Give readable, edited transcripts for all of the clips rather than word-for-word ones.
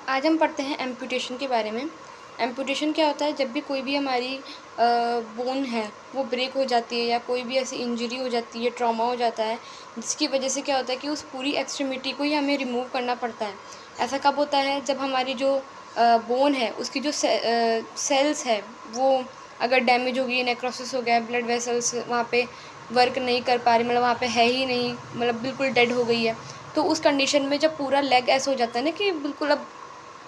आज हम पढ़ते हैं एम्पुटेशन के बारे में। एम्पुटेशन क्या होता है? जब भी कोई भी हमारी बोन है वो ब्रेक हो जाती है या कोई भी ऐसी इंजरी हो जाती है, ट्रॉमा हो जाता है, जिसकी वजह से क्या होता है कि उस पूरी एक्सट्रीमिटी को ही हमें रिमूव करना पड़ता है। ऐसा कब होता है? जब हमारी जो बोन है उसकी जो सेल्स है वो अगर डैमेज हो गई, नेक्रोसिस हो गया, ब्लड वेसल्स वहाँ पे वर्क नहीं कर पा रही, मतलब वहाँ पे है ही नहीं, मतलब बिल्कुल डेड हो गई है, तो उस कंडीशन में जब पूरा लेग ऐसा हो जाता है ना कि बिल्कुल अब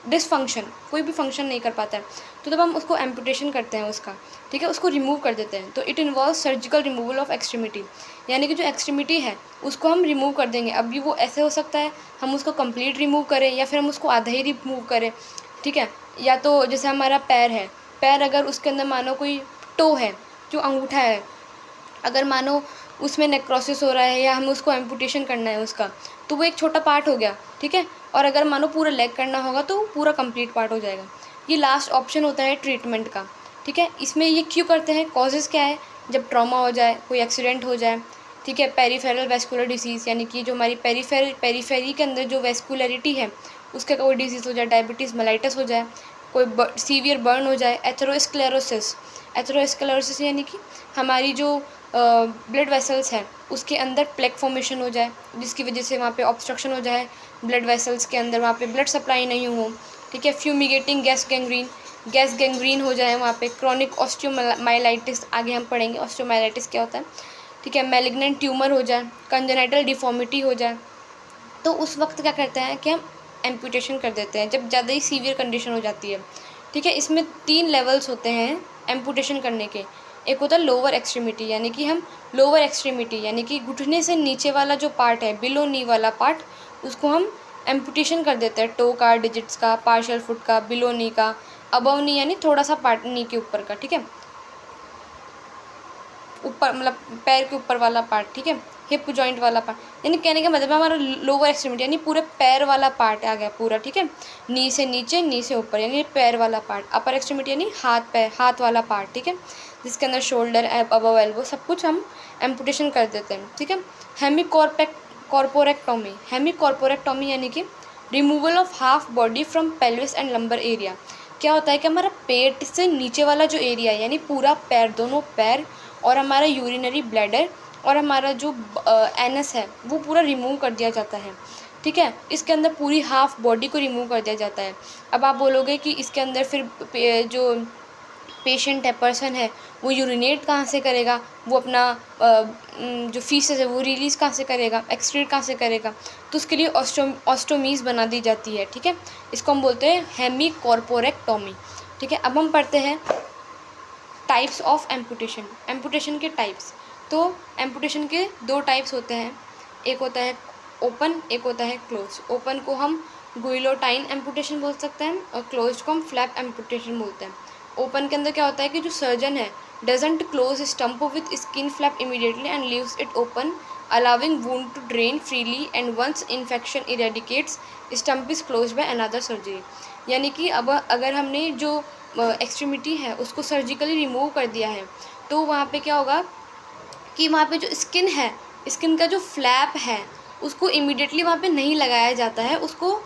डिसफंक्शन, कोई भी फंक्शन नहीं कर पाता है, तो तब हम उसको एम्पुटेशन करते हैं उसका, ठीक है, उसको रिमूव कर देते हैं। तो it involve surgical removal of extremity, यानी कि जो एक्सट्रीमिटी है उसको हम रिमूव कर देंगे। अभी वो ऐसे हो सकता है हम उसको कंप्लीट रिमूव करें या फिर हम उसको आधा ही रिमूव करें, ठीक है। या तो जैसे हमारा पैर है, पैर अगर उसके अंदर मानो कोई टो है, जो अंगूठा है, अगर मानो उसमें नेक्रोसिस हो रहा है या हमें उसको एम्पुटेशन करना है उसका, तो वो एक छोटा पार्ट हो गया, ठीक है। और अगर मानो पूरा लेग करना होगा तो पूरा कंप्लीट पार्ट हो जाएगा। ये लास्ट ऑप्शन होता है ट्रीटमेंट का, ठीक है। इसमें ये क्यों करते हैं? कॉजेज़ क्या है? जब ट्रॉमा हो जाए, कोई एक्सीडेंट हो जाए, ठीक है, पेरिफेरल वैस्कुलर डिसीज़, यानी कि जो हमारी पेरीफेरी के अंदर जो वैस्कुलरिटी है उसका कोई डिसीज़ हो जाए, डायबिटीज़ मेलाइटस हो जाए, कोई सीवियर बर्न हो जाए, एथेरोस्क्लेरोसिस। एथेरोस्क्लेरोसिस यानी कि हमारी जो ब्लड वेसल्स हैं उसके अंदर प्लेक फॉर्मेशन हो जाए, जिसकी वजह से वहाँ पे ऑब्स्ट्रक्शन हो जाए ब्लड वेसल्स के अंदर, वहाँ पे ब्लड सप्लाई नहीं हो, ठीक है। फ्यूमिगेटिंग गैस गैंग्रीन हो जाए वहाँ पे। क्रॉनिक ऑस्टियोमाइलाइटिस, आगे हम पढ़ेंगे ऑस्टियोमाइलाइटिस क्या होता है, ठीक है। मैलिग्नेंट ट्यूमर हो जाए, कंजेनाइटल डिफॉर्मिटी हो जाए, तो उस वक्त क्या करते हैं कि हम एम्पुटेशन कर देते हैं, जब ज़्यादा ही सीवियर कंडीशन हो जाती है, ठीक है। इसमें 3 लेवल्स होते हैं एम्पुटेशन करने के। एक होता है लोअर एक्सट्रीमिटी, यानी कि हम लोअर एक्सट्रीमिटी यानी कि घुटने से नीचे वाला जो पार्ट है, बिलो नी वाला पार्ट, उसको हम एम्पुटेशन कर देते हैं। टो का, डिजिट्स का, पार्शियल फुट का, बिलो नी का, अबव नी यानी थोड़ा सा पार्ट नी के ऊपर का, ठीक है, ऊपर मतलब पैर के ऊपर वाला पार्ट, ठीक है, हिप जॉइंट वाला पार्ट, यानी कहने का मतलब है हमारा लोअर एक्सट्रीमिटी यानी पूरे पैर वाला पार्ट आ गया पूरा, ठीक है। नी से नीचे, नी से ऊपर, यानी पैर वाला पार्ट। अपर एक्सट्रीमिटी यानी हाथ वाला पार्ट, ठीक है, जिसके अंदर शोल्डर, अबव एल्बो, सब कुछ हम एम्पुटेशन कर देते हैं, ठीक है। हेमिकॉर्पोरेक्टोमी यानी कि removal of half body from pelvis and lumbar area. क्या होता है कि हमारा पेट से नीचे वाला जो एरिया है, यानी पूरा पैर, दोनों पैर और हमारा यूरिनरी ब्लैडर और हमारा जो एनस है वो पूरा रिमूव कर दिया जाता है, ठीक है। इसके अंदर पूरी हाफ बॉडी को रिमूव कर दिया जाता है। अब आप बोलोगे कि इसके अंदर फिर जो पेशेंट है, पर्सन है, वो यूरिनेट कहाँ से करेगा, वो अपना जो फीसेस है वो रिलीज़ कहाँ से करेगा, एक्सक्रीट कहाँ से करेगा, तो उसके लिए ऑस्टोमीज़ बना दी जाती है, ठीक है। इसको हम बोलते हैं हेमिकॉर्पोरेक्टोमी, ठीक है। अब हम पढ़ते हैं टाइप्स ऑफ एम्पुटेशन। एम्पुटेशन के टाइप्स, तो एम्पुटेशन के 2 टाइप्स होते हैं, एक होता है ओपन, एक होता है क्लोज। ओपन को हम गुइलोटाइन एम्पुटेशन बोल सकते हैं और क्लोज को हम फ्लैप एम्पुटेशन बोलते हैं। ओपन के अंदर क्या होता है कि जो सर्जन है doesn't close stump with skin flap immediately and leaves it open, allowing wound to drain freely, and once infection eradicates stump is close by another surgery. यानी कि अब अगर हमने जो एक्सट्रीमिटी है उसको सर्जिकली रिमूव कर दिया है, तो वहाँ पे क्या होगा कि वहाँ पे जो स्किन है, स्किन का जो फ्लैप है उसको इमीडिएटली वहाँ पे नहीं लगाया जाता है, उसको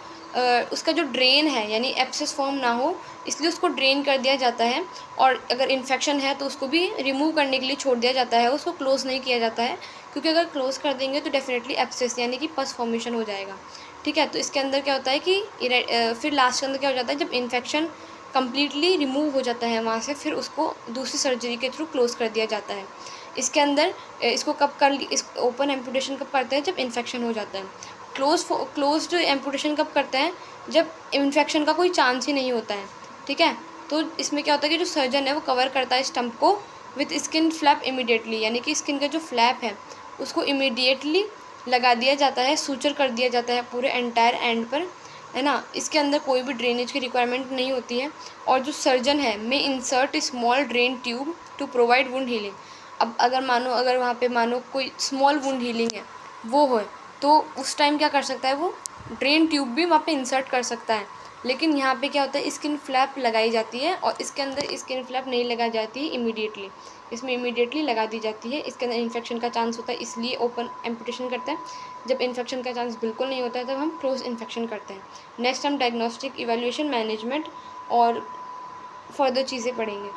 उसका जो ड्रेन है यानी एब्सेस फॉर्म ना हो, इसलिए उसको ड्रेन कर दिया जाता है। और अगर इन्फेक्शन है तो उसको भी रिमूव करने के लिए छोड़ दिया जाता है, उसको क्लोज़ नहीं किया जाता है, क्योंकि अगर क्लोज़ कर देंगे तो डेफिनेटली एब्सेस यानी कि पस फॉर्मेशन हो जाएगा, ठीक है। तो इसके अंदर क्या होता है कि फिर लास्ट के अंदर क्या हो जाता है, जब इन्फेक्शन कम्प्लीटली रिमूव हो जाता है वहाँ से, फिर उसको दूसरी सर्जरी के थ्रू क्लोज़ कर दिया जाता है। इसके अंदर इसको इस ओपन एम्पुटेशन कब करते हैं? जब इन्फेक्शन हो जाता है। क्लोज्ड एम्पुटेशन कब करते हैं? जब इन्फेक्शन का कोई चांस ही नहीं होता है, ठीक है। तो इसमें क्या होता है कि जो सर्जन है वो कवर करता है स्टम्प को विथ स्किन फ्लैप इमीडिएटली, यानी कि स्किन का जो फ्लैप है उसको इमीडिएटली लगा दिया जाता है, सूचर कर दिया जाता है पूरे एंटायर एंड पर, है ना। इसके अंदर कोई भी ड्रेनेज की रिक्वायरमेंट नहीं होती है, और जो सर्जन है may insert small drain tube to provide wound healing. अब अगर वहाँ पे मानो कोई स्मॉल वुंड हीलिंग है वो हो, तो उस टाइम क्या कर सकता है वो ड्रेन ट्यूब भी वहाँ पे इंसर्ट कर सकता है। लेकिन यहाँ पे क्या होता है, स्किन फ्लैप लगाई जाती है और इसके अंदर स्किन फ्लैप नहीं लगाई जाती है इमीडिएटली, इसमें इमीडिएटली लगा दी जाती है। इसके अंदर इन्फेक्शन का चांस होता है, इसलिए ओपन एम्पुटेशन करते हैं। जब इन्फेक्शन का चांस बिल्कुल नहीं होता है तब हम क्लोज इन्फेक्शन करते हैं। नेक्स्ट हम डायग्नोस्टिक इवैल्यूएशन मैनेजमेंट और फर्दर चीज़ें पढ़ेंगे।